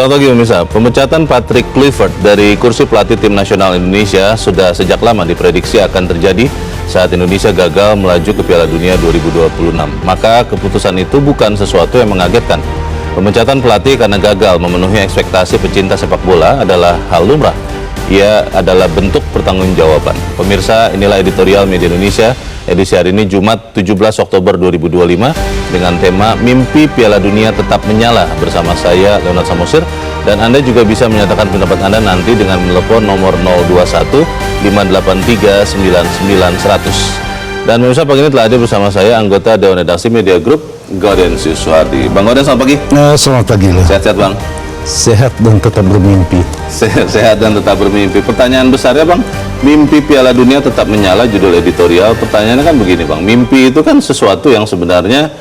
Selamat pagi pemirsa. Pemecatan Patrick Kluivert dari kursi pelatih tim nasional Indonesia sudah sejak lama diprediksi akan terjadi saat Indonesia gagal melaju ke Piala Dunia 2026. Maka keputusan itu bukan sesuatu yang mengagetkan. Pemecatan pelatih karena gagal memenuhi ekspektasi pecinta sepak bola adalah hal lumrah. Ia adalah bentuk pertanggungjawaban. Pemirsa, inilah editorial Media Indonesia edisi hari ini Jumat 17 Oktober 2025 dengan tema Mimpi Piala Dunia Tetap Menyala bersama saya Leonard Samosir, dan Anda juga bisa menyatakan pendapat Anda nanti dengan menelepon nomor 021 583 99 100. Dan pemirsa, pagi ini telah hadir bersama saya anggota Dewan Redaksi Media Group Gaudensius Suhardi. Bang Gauden, selamat pagi. Selamat pagi. Sehat-sehat Bang? Sehat dan tetap bermimpi. Sehat dan tetap bermimpi. Pertanyaan besarnya Bang, mimpi Piala Dunia tetap menyala, judul editorial. Pertanyaannya kan begini Bang, mimpi itu kan sesuatu yang sebenarnya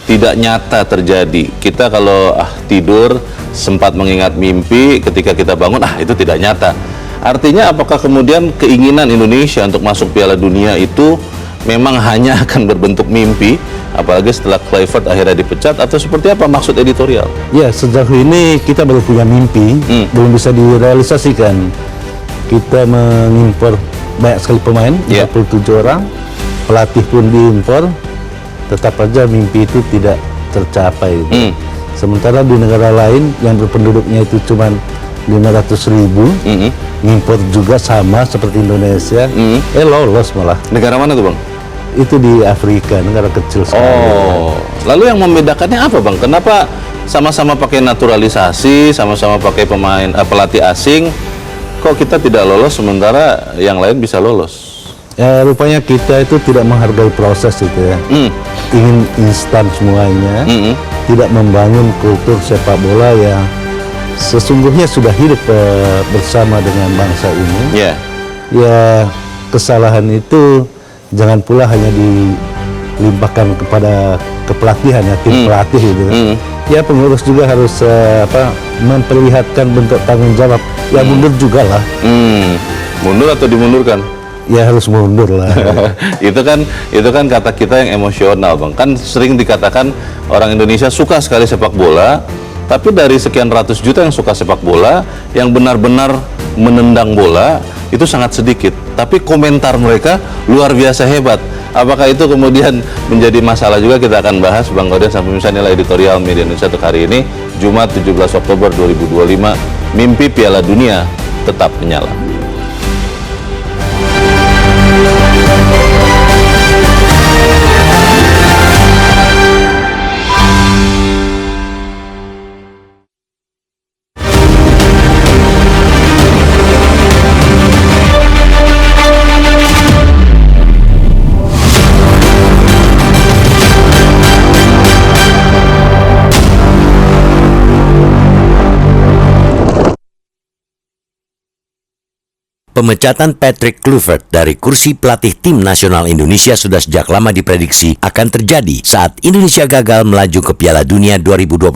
tidak nyata terjadi. Kita kalau tidur sempat mengingat mimpi, ketika kita bangun itu tidak nyata. Artinya apakah kemudian keinginan Indonesia untuk masuk Piala Dunia itu memang hanya akan berbentuk mimpi, apalagi setelah Kluivert akhirnya dipecat, atau seperti apa maksud editorial? Ya, sejauh ini kita baru punya mimpi, belum bisa direalisasikan. Kita mengimpor banyak sekali pemain, 47 orang, pelatih pun diimpor, tetap aja mimpi itu tidak tercapai. Sementara di negara lain yang berpenduduknya itu cuma 500.000, ngimpor juga sama seperti Indonesia, lolos malah. Negara mana tuh Bang? Itu di Afrika, negara kecil sekali. Oh, lalu yang membedakannya apa Bang? Kenapa sama-sama pakai naturalisasi, sama-sama pakai pemain pelatih asing, kok kita tidak lolos sementara yang lain bisa lolos? Ya, rupanya kita itu tidak menghargai proses itu ya. Ingin instan semuanya, tidak membangun kultur sepak bola yang sesungguhnya sudah hidup bersama dengan bangsa ini. Ya, kesalahan itu jangan pula hanya dilimpahkan kepada kepelatihan ya, tim pelatih gitu. Ya, pengurus juga harus memperlihatkan bentuk tanggung jawab. Ya, mundur juga lah. Mundur atau dimundurkan? Ya, harus mundur lah. itu kan kata kita yang emosional Bang. Kan sering dikatakan orang Indonesia suka sekali sepak bola, tapi dari sekian ratus juta yang suka sepak bola, yang benar-benar menendang bola itu sangat sedikit. Tapi komentar mereka luar biasa hebat. Apakah itu kemudian menjadi masalah juga? Kita akan bahas Bang Gauden sampai misalnya nilai editorial Media Indonesia untuk hari ini Jumat 17 Oktober 2025, Mimpi Piala Dunia Tetap Menyala. Pemecatan Patrick Kluivert dari kursi pelatih tim nasional Indonesia sudah sejak lama diprediksi akan terjadi saat Indonesia gagal melaju ke Piala Dunia 2026.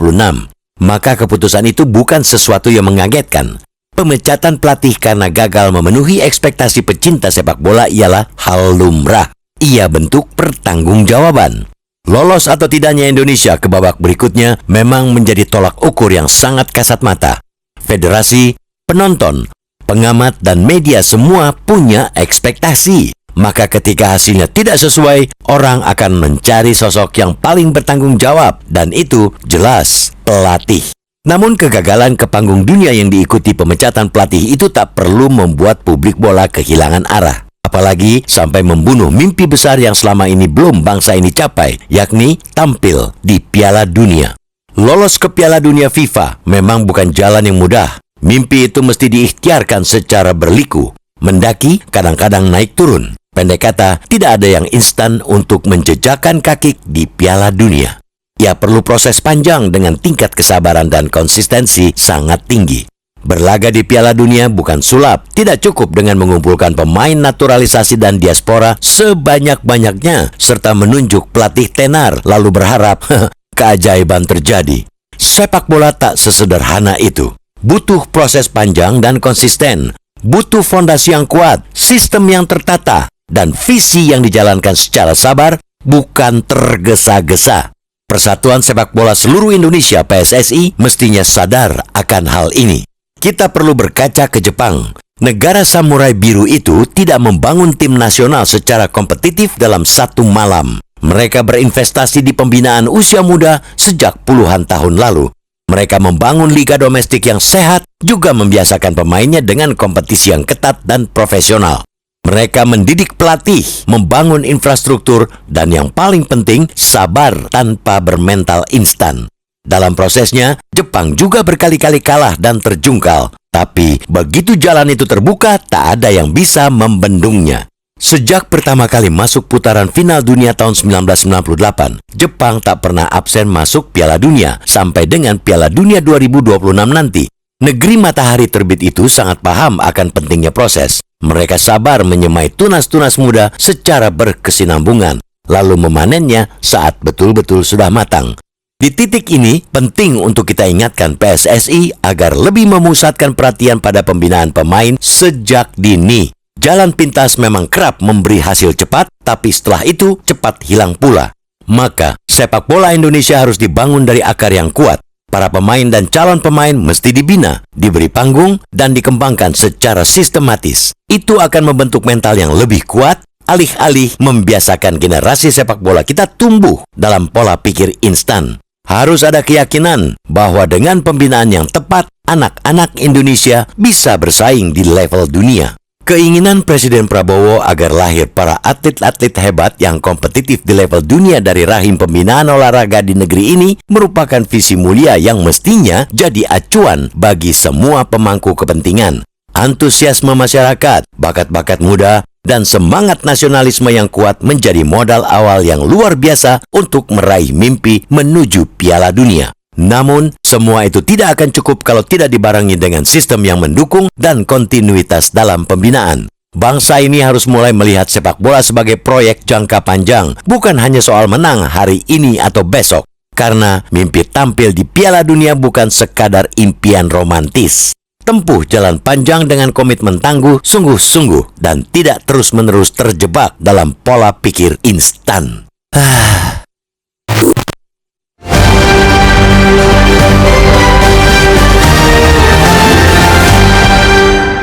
Maka keputusan itu bukan sesuatu yang mengagetkan. Pemecatan pelatih karena gagal memenuhi ekspektasi pecinta sepak bola ialah hal lumrah. Ia bentuk pertanggungjawaban. Lolos atau tidaknya Indonesia ke babak berikutnya memang menjadi tolak ukur yang sangat kasat mata. Federasi, penonton, pengamat dan media semua punya ekspektasi. Maka ketika hasilnya tidak sesuai, orang akan mencari sosok yang paling bertanggung jawab, dan itu jelas pelatih. Namun kegagalan ke panggung dunia yang diikuti pemecatan pelatih itu tak perlu membuat publik bola kehilangan arah. Apalagi sampai membunuh mimpi besar yang selama ini belum bangsa ini capai, yakni tampil di Piala Dunia. Lolos ke Piala Dunia FIFA memang bukan jalan yang mudah. Mimpi itu mesti diikhtiarkan secara berliku, mendaki kadang-kadang naik turun. Pendek kata, tidak ada yang instan untuk menjejakkan kaki di Piala Dunia. Ia perlu proses panjang dengan tingkat kesabaran dan konsistensi sangat tinggi. Berlaga di Piala Dunia bukan sulap, tidak cukup dengan mengumpulkan pemain naturalisasi dan diaspora sebanyak-banyaknya, serta menunjuk pelatih tenar lalu berharap keajaiban terjadi. Sepak bola tak sesederhana itu. Butuh proses panjang dan konsisten, butuh fondasi yang kuat, sistem yang tertata, dan visi yang dijalankan secara sabar, bukan tergesa-gesa. Persatuan Sepak Bola Seluruh Indonesia PSSI mestinya sadar akan hal ini. Kita perlu berkaca ke Jepang. Negara samurai biru itu tidak membangun tim nasional secara kompetitif dalam satu malam. Mereka berinvestasi di pembinaan usia muda sejak puluhan tahun lalu. Mereka membangun liga domestik yang sehat, juga membiasakan pemainnya dengan kompetisi yang ketat dan profesional. Mereka mendidik pelatih, membangun infrastruktur, dan yang paling penting, sabar tanpa bermental instan. Dalam prosesnya, Jepang juga berkali-kali kalah dan terjungkal. Tapi, begitu jalan itu terbuka, tak ada yang bisa membendungnya. Sejak pertama kali masuk putaran final dunia tahun 1998, Jepang tak pernah absen masuk Piala Dunia sampai dengan Piala Dunia 2026 nanti. Negeri matahari terbit itu sangat paham akan pentingnya proses. Mereka sabar menyemai tunas-tunas muda secara berkesinambungan, lalu memanennya saat betul-betul sudah matang. Di titik ini, penting untuk kita ingatkan PSSI agar lebih memusatkan perhatian pada pembinaan pemain sejak dini. Jalan pintas memang kerap memberi hasil cepat, tapi setelah itu cepat hilang pula. Maka, sepak bola Indonesia harus dibangun dari akar yang kuat. Para pemain dan calon pemain mesti dibina, diberi panggung, dan dikembangkan secara sistematis. Itu akan membentuk mental yang lebih kuat, alih-alih membiasakan generasi sepak bola kita tumbuh dalam pola pikir instan. Harus ada keyakinan bahwa dengan pembinaan yang tepat, anak-anak Indonesia bisa bersaing di level dunia. Keinginan Presiden Prabowo agar lahir para atlet-atlet hebat yang kompetitif di level dunia dari rahim pembinaan olahraga di negeri ini merupakan visi mulia yang mestinya jadi acuan bagi semua pemangku kepentingan. Antusiasme masyarakat, bakat-bakat muda, dan semangat nasionalisme yang kuat menjadi modal awal yang luar biasa untuk meraih mimpi menuju Piala Dunia. Namun, semua itu tidak akan cukup kalau tidak dibarengi dengan sistem yang mendukung dan kontinuitas dalam pembinaan. Bangsa ini harus mulai melihat sepak bola sebagai proyek jangka panjang, bukan hanya soal menang hari ini atau besok. Karena mimpi tampil di Piala Dunia bukan sekadar impian romantis. Tempuh jalan panjang dengan komitmen tangguh, sungguh-sungguh, dan tidak terus-menerus terjebak dalam pola pikir instan.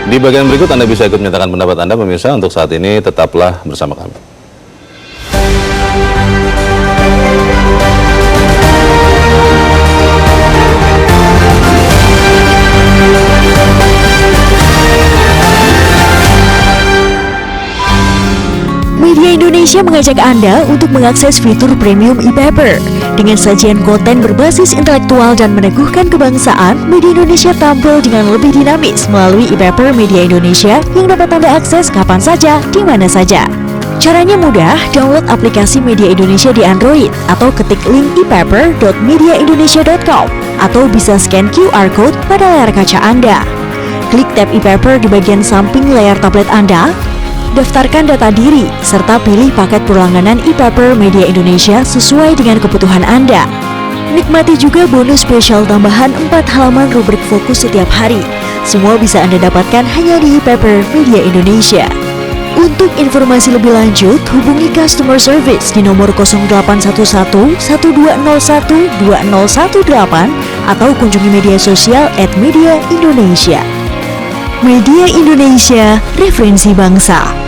Di bagian berikut Anda bisa ikut menyatakan pendapat Anda, pemirsa. Untuk saat ini tetaplah bersama kami. Media Indonesia mengajak Anda untuk mengakses fitur premium e-paper. Dengan sajian konten berbasis intelektual dan meneguhkan kebangsaan, Media Indonesia tampil dengan lebih dinamis melalui e-paper Media Indonesia yang dapat Anda akses kapan saja, di mana saja. Caranya mudah, download aplikasi Media Indonesia di Android atau ketik link epaper.mediaindonesia.com atau bisa scan QR code pada layar kaca Anda. Klik tab e-paper di bagian samping layar tablet Anda. Daftarkan data diri, serta pilih paket berlangganan e-paper Media Indonesia sesuai dengan kebutuhan Anda. Nikmati juga bonus spesial tambahan 4 halaman rubrik fokus setiap hari. Semua bisa Anda dapatkan hanya di e-paper Media Indonesia. Untuk informasi lebih lanjut, hubungi customer service di nomor 0811 1201 2018 atau kunjungi media sosial @mediaindonesia. Media Indonesia, referensi bangsa.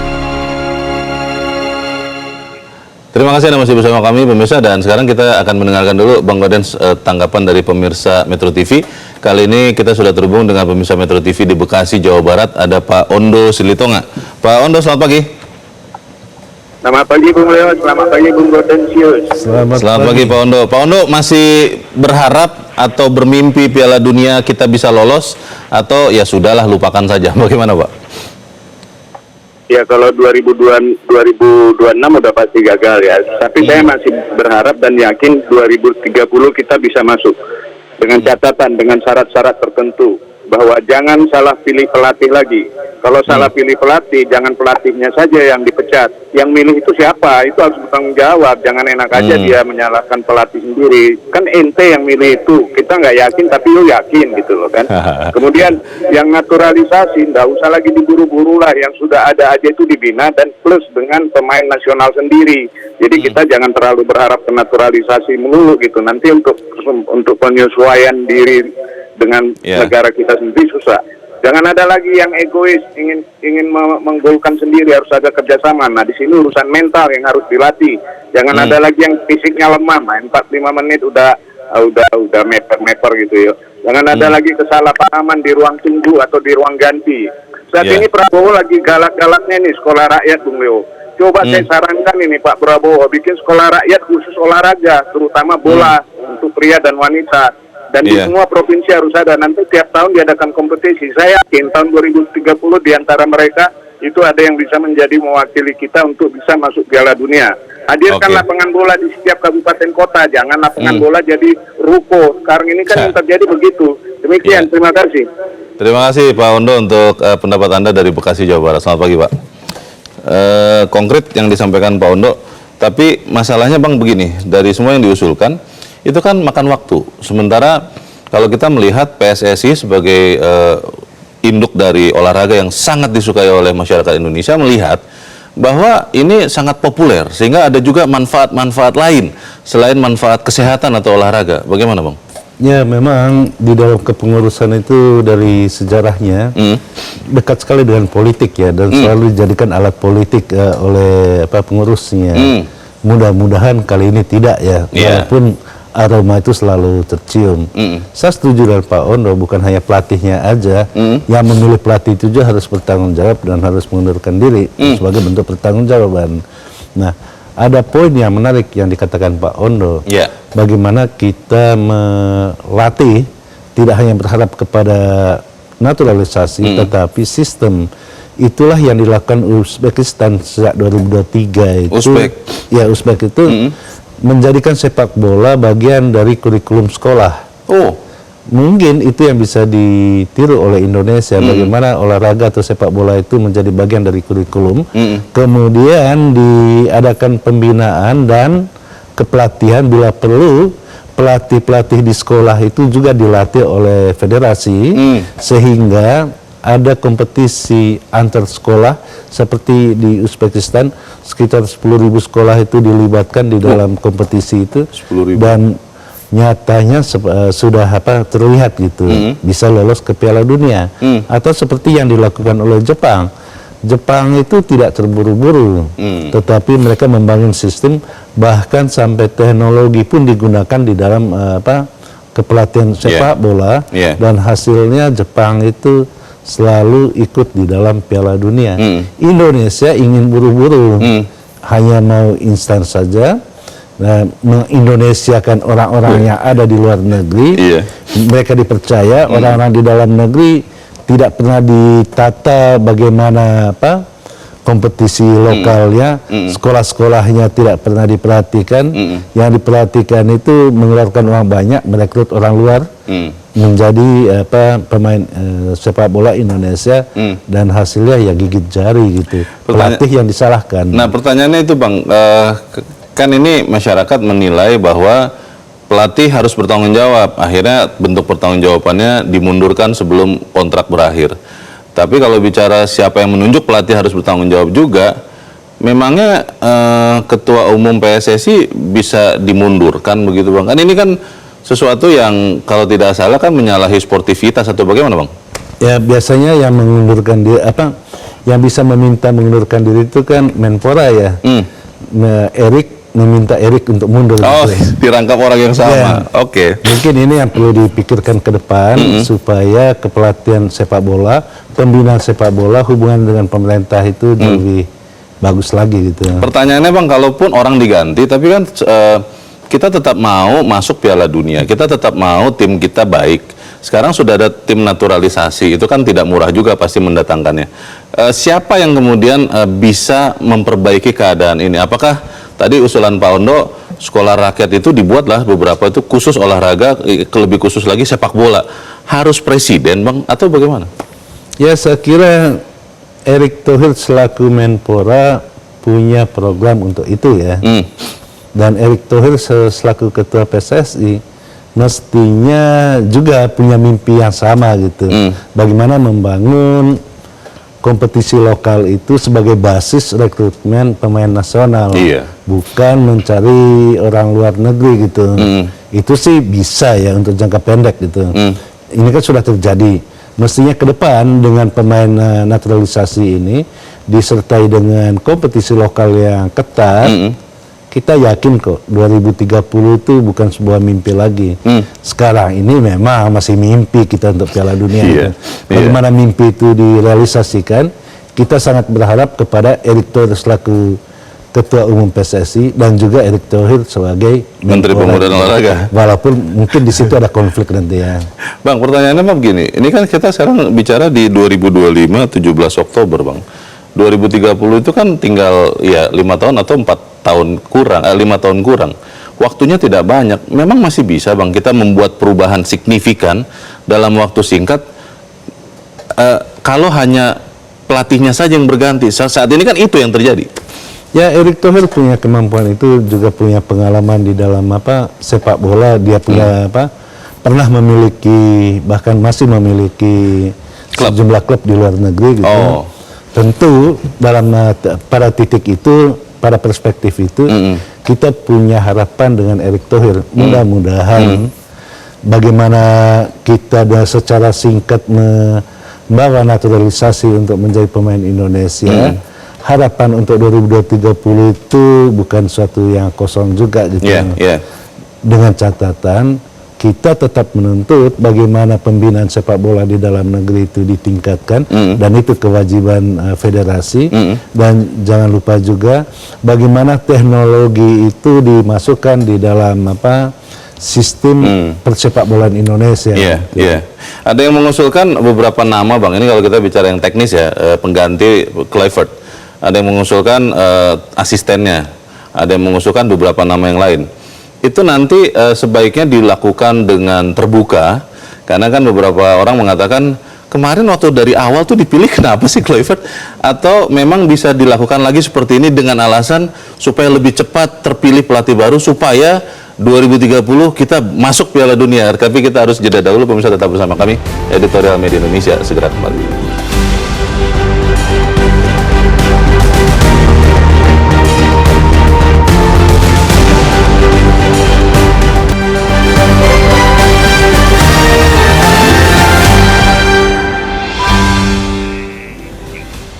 Terima kasih Anda masih bersama kami, pemirsa. Dan sekarang kita akan mendengarkan dulu Bang Godens tanggapan dari pemirsa Metro TV. Kali ini kita sudah terhubung dengan pemirsa Metro TV di Bekasi, Jawa Barat. Ada Pak Ondo Silitonga. Pak Ondo, selamat pagi. Selamat pagi Bung Leo, selamat pagi Bung Godensius. Selamat pagi Pak Ondo. Pak Ondo masih berharap atau bermimpi Piala Dunia kita bisa lolos, atau ya sudahlah lupakan saja? Bagaimana Pak? Ya kalau 2026 udah pasti gagal ya. Tapi saya masih berharap dan yakin 2030 kita bisa masuk. Dengan catatan, dengan syarat-syarat tertentu. bahwa jangan salah pilih pelatih lagi. Kalau salah pilih pelatih, jangan pelatihnya saja yang dipecat. Yang milih itu siapa? Itu harus bertanggung jawab. Jangan enak aja dia menyalahkan pelatih sendiri. Kan ente yang milih itu. Kita nggak yakin, tapi lu yakin gitu loh kan. Kemudian yang naturalisasi, nggak usah lagi diburu-buru lah. Yang sudah ada aja itu dibina dan plus dengan pemain nasional sendiri. Jadi kita jangan terlalu berharap ke naturalisasi melulu gitu. Nanti untuk penyesuaian diri dengan negara kita sendiri susah. Jangan ada lagi yang egois ingin menggolkan sendiri, harus ada kerjasama. Nah di sini urusan mental yang harus dilatih. Jangan ada lagi yang fisiknya lemah, main 45 menit udah meper gitu ya. Jangan ada lagi kesalahpahaman di ruang tunggu atau di ruang ganti. Saat ini Prabowo lagi galak-galaknya nih sekolah rakyat, Bung Leo. Coba saya sarankan ini Pak Prabowo bikin sekolah rakyat khusus olahraga, terutama bola untuk pria dan wanita. Dan di semua provinsi harus ada. Nanti tiap tahun diadakan kompetisi. Saya yakin tahun 2030 di antara mereka itu ada yang bisa menjadi mewakili kita untuk bisa masuk Piala Dunia. Hadirkan lapangan bola di setiap kabupaten kota. Jangan lapangan bola jadi ruko. Sekarang ini kan yang terjadi begitu. Demikian, terima kasih. Terima kasih Pak Ondo untuk pendapat Anda dari Bekasi, Jawa Barat. Selamat pagi Pak. Konkret yang disampaikan Pak Ondo. Tapi masalahnya Bang begini, dari semua yang diusulkan, itu kan makan waktu. Sementara kalau kita melihat PSSI sebagai induk dari olahraga yang sangat disukai oleh masyarakat Indonesia, melihat bahwa ini sangat populer sehingga ada juga manfaat-manfaat lain selain manfaat kesehatan atau olahraga. Bagaimana Bang? Ya memang di dalam kepengurusan itu dari sejarahnya dekat sekali dengan politik ya, dan selalu dijadikan alat politik oleh pengurusnya. Mudah-mudahan kali ini tidak ya, walaupun aroma itu selalu tercium. Saya setuju dengan Pak Ondo, bukan hanya pelatihnya aja, yang memilih pelatih itu juga harus bertanggung jawab dan harus mengundurkan diri sebagai bentuk pertanggungjawaban. Nah, ada poin yang menarik yang dikatakan Pak Ondo, bagaimana kita melatih tidak hanya berharap kepada naturalisasi, tetapi sistem. Itulah yang dilakukan Uzbekistan sejak 2023 itu. Uzbek itu menjadikan sepak bola bagian dari kurikulum sekolah. Mungkin itu yang bisa ditiru oleh Indonesia, bagaimana olahraga atau sepak bola itu menjadi bagian dari kurikulum. Kemudian diadakan pembinaan dan kepelatihan bila perlu. Pelatih-pelatih di sekolah itu juga dilatih oleh federasi, sehingga ada kompetisi antar sekolah seperti di Uzbekistan, sekitar 10.000 sekolah itu dilibatkan di dalam kompetisi itu, dan nyatanya sudah terlihat gitu, bisa lolos ke Piala Dunia. Atau seperti yang dilakukan oleh Jepang. Jepang itu tidak terburu-buru, tetapi mereka membangun sistem, bahkan sampai teknologi pun digunakan di dalam kepelatihan sepak bola, dan hasilnya Jepang itu selalu ikut di dalam Piala Dunia. Indonesia ingin buru-buru, hanya mau instan saja, mengindonesiakan orang-orang yang ada di luar negeri. Mereka dipercaya, orang-orang di dalam negeri tidak pernah ditata bagaimana kompetisi lokalnya, sekolah-sekolahnya tidak pernah diperhatikan. Yang diperhatikan itu mengeluarkan uang banyak, merekrut orang luar menjadi pemain sepak bola Indonesia, dan hasilnya ya gigit jari gitu. Pelatih yang disalahkan. Nah pertanyaannya itu Bang, kan ini masyarakat menilai bahwa pelatih harus bertanggung jawab. Akhirnya bentuk pertanggungjawabannya dimundurkan sebelum kontrak berakhir. Tapi kalau bicara siapa yang menunjuk, pelatih harus bertanggung jawab juga. Memangnya ketua umum PSSI bisa dimundurkan begitu Bang? Kan ini kan sesuatu yang kalau tidak salah kan menyalahi sportivitas atau bagaimana Bang? Ya biasanya yang mengundurkan diri, yang bisa meminta mengundurkan diri itu kan Menpora ya. Meminta Erik untuk mundur. Dirangkap orang yang sama. Mungkin ini yang perlu dipikirkan ke depan, supaya kepelatihan sepak bola, pembinaan sepak bola, hubungan dengan pemerintah itu lebih bagus lagi gitu. Pertanyaannya Bang, kalaupun orang diganti, tapi kan kita tetap mau masuk Piala Dunia, kita tetap mau tim kita baik. Sekarang sudah ada tim naturalisasi, itu kan tidak murah juga pasti mendatangkannya. Siapa yang kemudian bisa memperbaiki keadaan ini? Apakah tadi usulan Pak Ondo sekolah rakyat itu dibuatlah beberapa itu khusus olahraga, lebih khusus lagi sepak bola. Harus presiden, Bang, atau bagaimana? Ya, saya kira Erick Thohir selaku Menpora punya program untuk itu ya. Dan Erick Thohir selaku ketua PSSI mestinya juga punya mimpi yang sama gitu. Bagaimana membangun kompetisi lokal itu sebagai basis rekrutmen pemain nasional, bukan mencari orang luar negeri gitu. Itu sih bisa ya untuk jangka pendek gitu. Ini kan sudah terjadi. Mestinya ke depan dengan pemain naturalisasi ini disertai dengan kompetisi lokal yang ketat, kita yakin kok 2030 itu bukan sebuah mimpi lagi. Sekarang ini memang masih mimpi kita untuk Piala Dunia. Gitu. Bagaimana mimpi itu direalisasikan, kita sangat berharap kepada Erick Thohir selaku Ketua Umum PSSI dan juga Erick Thohir sebagai Menteri Pemuda dan Olahraga. Walaupun mungkin di situ ada konflik nanti ya. Bang, pertanyaannya mah begini, ini kan kita sekarang bicara di 2025 17 Oktober, Bang. 2030 itu kan tinggal ya 5 tahun atau 4 tahun kurang, 5 tahun kurang. Waktunya tidak banyak. Memang masih bisa, Bang, kita membuat perubahan signifikan dalam waktu singkat kalau hanya pelatihnya saja yang berganti. Saat ini kan itu yang terjadi. Ya, Erick Thohir punya kemampuan itu, juga punya pengalaman di dalam sepak bola. Dia punya pernah memiliki, bahkan masih memiliki sejumlah klub di luar negeri gitu. Tentu dalam pada titik itu, pada perspektif itu, kita punya harapan dengan Erick Thohir. Mudah-mudahan bagaimana kita secara singkat membawa naturalisasi untuk menjadi pemain Indonesia. Harapan untuk 2030 itu bukan suatu yang kosong juga gitu. Dengan catatan kita tetap menuntut bagaimana pembinaan sepak bola di dalam negeri itu ditingkatkan, dan itu kewajiban federasi. Dan jangan lupa juga bagaimana teknologi itu dimasukkan di dalam sistem persepak bolaan Indonesia. Ada yang mengusulkan beberapa nama, Bang. Ini kalau kita bicara yang teknis ya, pengganti Kluivert. Ada yang mengusulkan asistennya, ada yang mengusulkan beberapa nama yang lain. Itu nanti sebaiknya dilakukan dengan terbuka, karena kan beberapa orang mengatakan kemarin waktu dari awal tuh dipilih kenapa sih Kluivert, atau memang bisa dilakukan lagi seperti ini dengan alasan supaya lebih cepat terpilih pelatih baru supaya 2030 kita masuk Piala Dunia. Tapi kita harus jeda dahulu, pemirsa, tetap bersama kami, Editorial Media Indonesia segera kembali.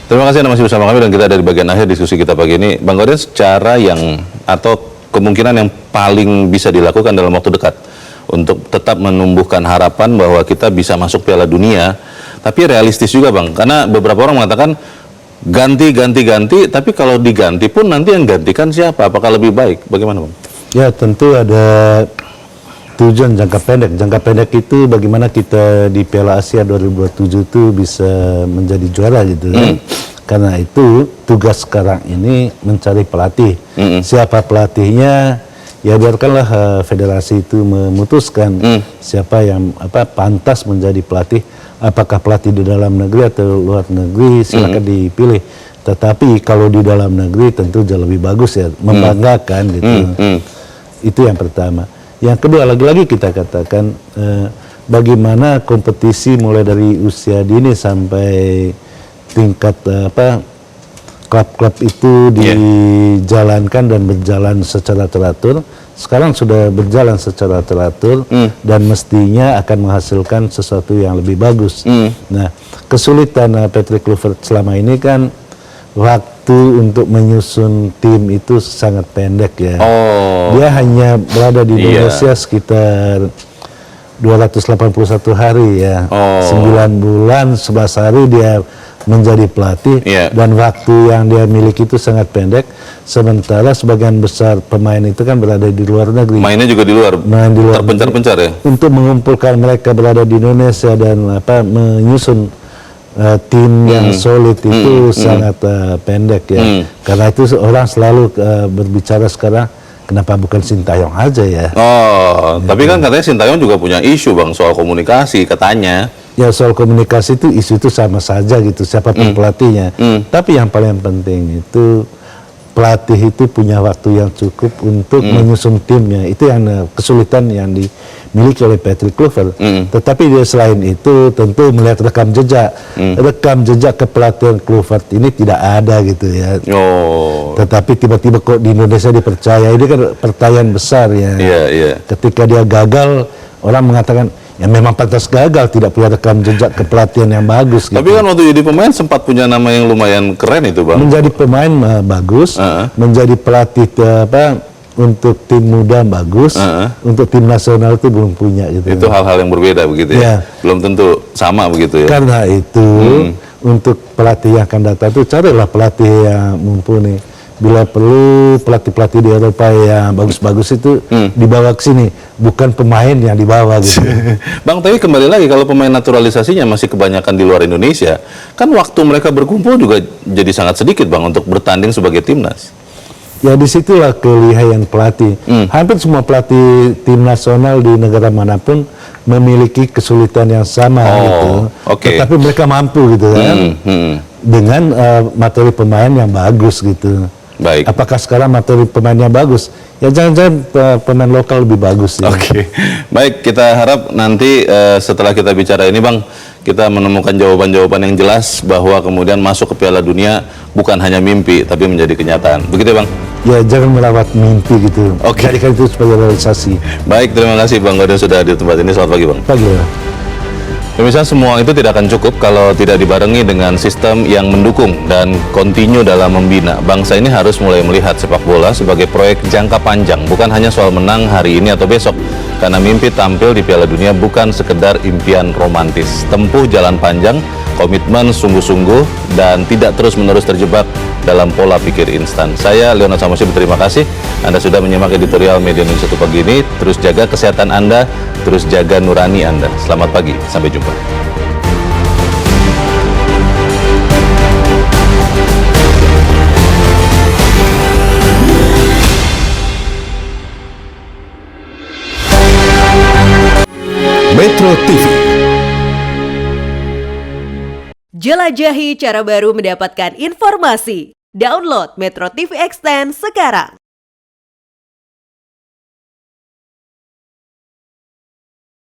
Terima kasih Anda masih bersama kami, dan kita ada di bagian akhir diskusi kita pagi ini. Bang Gorden, cara yang atau kemungkinan yang paling bisa dilakukan dalam waktu dekat untuk tetap menumbuhkan harapan bahwa kita bisa masuk Piala Dunia, tapi realistis juga, Bang, karena beberapa orang mengatakan ganti, tapi kalau diganti pun nanti yang gantikan siapa? Apakah lebih baik? Bagaimana, Bang? Ya, tentu ada tujuan jangka pendek. Jangka pendek itu bagaimana kita di Piala Asia 2027 itu bisa menjadi juara gitu kan. Karena itu tugas sekarang ini mencari pelatih. Siapa pelatihnya? Ya biarkanlah federasi itu memutuskan siapa yang pantas menjadi pelatih. Apakah pelatih di dalam negeri atau luar negeri, silakan dipilih. Tetapi kalau di dalam negeri tentu jauh lebih bagus ya, membanggakan gitu. Itu yang pertama. Yang kedua, lagi-lagi kita katakan bagaimana kompetisi mulai dari usia dini sampai tingkat klub-klub itu dijalankan dan berjalan secara teratur. Sekarang sudah berjalan secara teratur dan mestinya akan menghasilkan sesuatu yang lebih bagus. Nah, kesulitan Patrick Kluivert selama ini kan waktu untuk menyusun tim itu sangat pendek ya. Dia hanya berada di Indonesia sekitar 281 hari ya. 9 bulan 11 hari dia menjadi pelatih, dan waktu yang dia miliki itu sangat pendek. Sementara sebagian besar pemain itu kan berada di luar negeri. Mainnya juga di luar, terpencar-pencar ya. Untuk mengumpulkan mereka berada di Indonesia dan menyusun tim yang solid itu sangat pendek ya. Karena itu orang selalu berbicara sekarang kenapa bukan Sintayong aja ya? Oh, tapi kan katanya Sintayong juga punya isu Bang soal komunikasi katanya. Ya soal komunikasi itu isu itu sama saja gitu, siapapun pelatihnya. Tapi yang paling penting itu pelatih itu punya waktu yang cukup untuk menyusun timnya. Itu yang kesulitan yang dimiliki oleh Patrick Kluivert. Tetapi dia selain itu tentu melihat rekam jejak. Rekam jejak kepelatihan Kluivert ini tidak ada gitu ya. Oh. Tetapi tiba-tiba kok di Indonesia dipercaya, ini kan pertanyaan besar ya. Iya. Ketika dia gagal, orang mengatakan ya memang pantas gagal, tidak punya rekam jejak kepelatihan yang bagus. Tapi gitu. kan waktu jadi pemain sempat punya nama yang lumayan keren itu Bang. Menjadi pemain bagus, menjadi pelatih untuk tim muda bagus, untuk tim nasional itu belum punya gitu. Itu hal-hal yang berbeda begitu ya. Ya. Belum tentu sama begitu ya. Karena itu untuk pelatih yang akan datang itu carilah pelatih yang mumpuni. Bila perlu pelatih-pelatih di Eropa yang bagus-bagus itu dibawa ke sini, bukan pemain yang dibawa gitu. Bang, tapi kembali lagi kalau pemain naturalisasinya masih kebanyakan di luar Indonesia, kan waktu mereka berkumpul juga jadi sangat sedikit Bang untuk bertanding sebagai timnas. Ya disitulah kelihayan pelatih. Hampir semua pelatih tim nasional di negara manapun memiliki kesulitan yang sama gitu. Oke. Tetapi mereka mampu gitu kan, dengan materi pemain yang bagus gitu. Baik. Apakah sekarang materi pemainnya bagus? Ya jangan-jangan pemain lokal lebih bagus. Ya. Oke. Baik, kita harap nanti setelah kita bicara ini Bang, kita menemukan jawaban-jawaban yang jelas bahwa kemudian masuk ke Piala Dunia bukan hanya mimpi tapi menjadi kenyataan. Begitu ya Bang? Ya jangan merawat mimpi gitu. Oke. Jadikan itu sebagai realisasi. Baik, terima kasih Bang Godin sudah hadir di tempat ini. Selamat pagi Bang. Pagi ya. Pemirsa, semua itu tidak akan cukup kalau tidak dibarengi dengan sistem yang mendukung dan kontinu dalam membina. Bangsa ini harus mulai melihat sepak bola sebagai proyek jangka panjang, bukan hanya soal menang hari ini atau besok. Karena mimpi tampil di Piala Dunia bukan sekedar impian romantis. Tempuh jalan panjang, komitmen sungguh-sungguh, dan tidak terus-menerus terjebak dalam pola pikir instan. Saya, Leonard Samosi, berterima kasih. Anda sudah menyimak editorial Media Indonesia pagi ini. Terus jaga kesehatan Anda, terus jaga nurani Anda. Selamat pagi, sampai jumpa. Metro TV. Jelajahi cara baru mendapatkan informasi. Download Metro TV Extend sekarang.